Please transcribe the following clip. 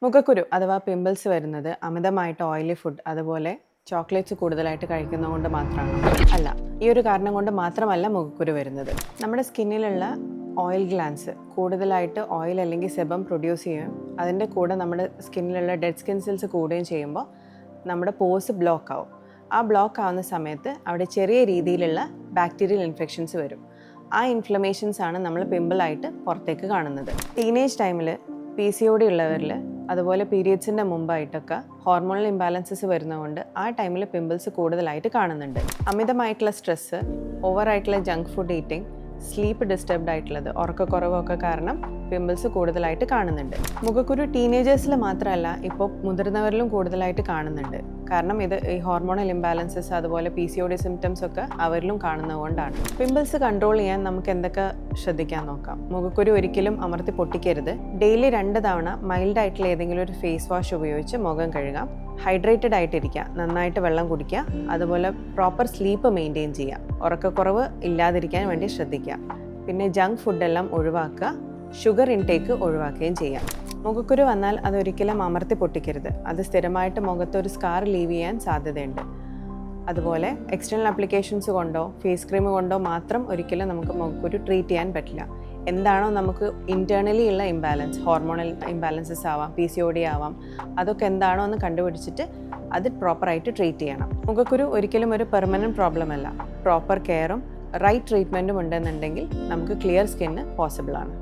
മുഖക്കുരു അഥവാ പിമ്പിൾസ് വരുന്നത് അമിതമായിട്ട് ഓയിലി ഫുഡ് അതുപോലെ ചോക്ലേറ്റ്സ് കൂടുതലായിട്ട് കഴിക്കുന്നതുകൊണ്ട് മാത്രമാണ് അല്ല. ഈ ഒരു കാരണം കൊണ്ട് മാത്രമല്ല മുഖക്കുരു വരുന്നത്. നമ്മുടെ സ്കിന്നിലുള്ള ഓയിൽ ഗ്ലാൻസ് കൂടുതലായിട്ട് ഓയിൽ അല്ലെങ്കിൽ സെബം പ്രൊഡ്യൂസ് ചെയ്യും. അതിൻ്റെ കൂടെ നമ്മുടെ സ്കിന്നിലുള്ള ഡെഡ് സ്കിൻ സെൽസ് കൂടുകയും ചെയ്യുമ്പോൾ നമ്മുടെ പോസ് ബ്ലോക്ക് ആവും. ആ ബ്ലോക്ക് ആവുന്ന സമയത്ത് അവിടെ ചെറിയ രീതിയിലുള്ള ബാക്ടീരിയൽ ഇൻഫെക്ഷൻസ് വരും. ആ ഇൻഫ്ലമേഷൻസ് ആണ് നമ്മൾ പിമ്പിളായിട്ട് പുറത്തേക്ക് കാണുന്നത്. ടീനേജ് ടൈമിൽ PCOD ഉള്ളവരിൽ അതുപോലെ പീരിയഡ്സിൻ്റെ മുമ്പായിട്ടൊക്കെ ഹോർമോണൽ ഇംബാലൻസസ് വരുന്നതുകൊണ്ട് ആ ടൈമിൽ പിമ്പിൾസ് കൂടുതലായിട്ട് കാണുന്നുണ്ട്. അമിതമായിട്ടുള്ള സ്ട്രെസ്സ്, ഓവറായിട്ടുള്ള junk food eating, sleep disturbed ആയിട്ടുള്ളത്, ഉറക്കക്കുറവൊക്കെ കാരണം പിമ്പിൾസ് കൂടുതലായിട്ട് കാണുന്നുണ്ട്. മുഖക്കുരു ടീനേജേഴ്സിൽ മാത്രമല്ല, ഇപ്പോൾ മുതിർന്നവരിലും കൂടുതലായിട്ട് കാണുന്നുണ്ട്. കാരണം ഇത് ഈ ഹോർമോണൽ ഇംബാലൻസസ് അതുപോലെ PCOD സിംറ്റംസ് ഒക്കെ അവരിലും കാണുന്നതുകൊണ്ടാണ്. പിമ്പിൾസ് കൺട്രോൾ ചെയ്യാൻ നമുക്ക് എന്തൊക്കെ ശ്രദ്ധിക്കാൻ നോക്കാം. മുഖക്കുരു ഒരിക്കലും അമർത്തി പൊട്ടിക്കരുത്. ഡെയിലി 2 തവണ മൈൽഡ് ആയിട്ടുള്ള ഏതെങ്കിലും ഒരു ഫേസ് വാഷ് ഉപയോഗിച്ച് മുഖം കഴുകാം. ഹൈഡ്രേറ്റഡ് ആയിട്ടിരിക്കുക, നന്നായിട്ട് വെള്ളം കുടിക്കുക, അതുപോലെ പ്രോപ്പർ സ്ലീപ്പ് മെയിൻറ്റെയിൻ ചെയ്യുക, ഉറക്കക്കുറവ് ഇല്ലാതിരിക്കാൻ വേണ്ടി ശ്രദ്ധിക്കുക. പിന്നെ ജങ്ക് ഫുഡെല്ലാം ഒഴിവാക്കുക, ഷുഗർ ഇൻടേക്ക് ഒഴിവാക്കുകയും ചെയ്യാം. മുഖക്കുരു വന്നാൽ അതൊരിക്കലും അമർത്തി പൊട്ടിക്കരുത്. അത് സ്ഥിരമായിട്ട് മുഖത്ത് ഒരു സ്കാർ ലീവ് ചെയ്യാൻ സാധ്യതയുണ്ട്. അതുപോലെ എക്സ്റ്റേണൽ ആപ്ലിക്കേഷൻസ് കൊണ്ടോ ഫേസ് ക്രീം കൊണ്ടോ മാത്രം ഒരിക്കലും നമുക്ക് മുഖക്കുരു ട്രീറ്റ് ചെയ്യാൻ പറ്റില്ല. എന്താണോ നമുക്ക് ഇൻറ്റേർണലി ഉള്ള ഇംബാലൻസ്, ഹോർമോണൽ ഇംബാലൻസസ് ആവാം, PCOD ആവാം, അതൊക്കെ എന്താണോ എന്ന് കണ്ടുപിടിച്ചിട്ട് അത് പ്രോപ്പറായിട്ട് ട്രീറ്റ് ചെയ്യണം. മുഖക്കുരു ഒരിക്കലും ഒരു പെർമനൻറ്റ് പ്രോബ്ലം അല്ല. പ്രോപ്പർ കെയറും റൈറ്റ് ട്രീറ്റ്മെൻറ്റും ഉണ്ടെന്നുണ്ടെങ്കിൽ നമുക്ക് ക്ലിയർ സ്കിന്ന് പോസിബിളാണ്.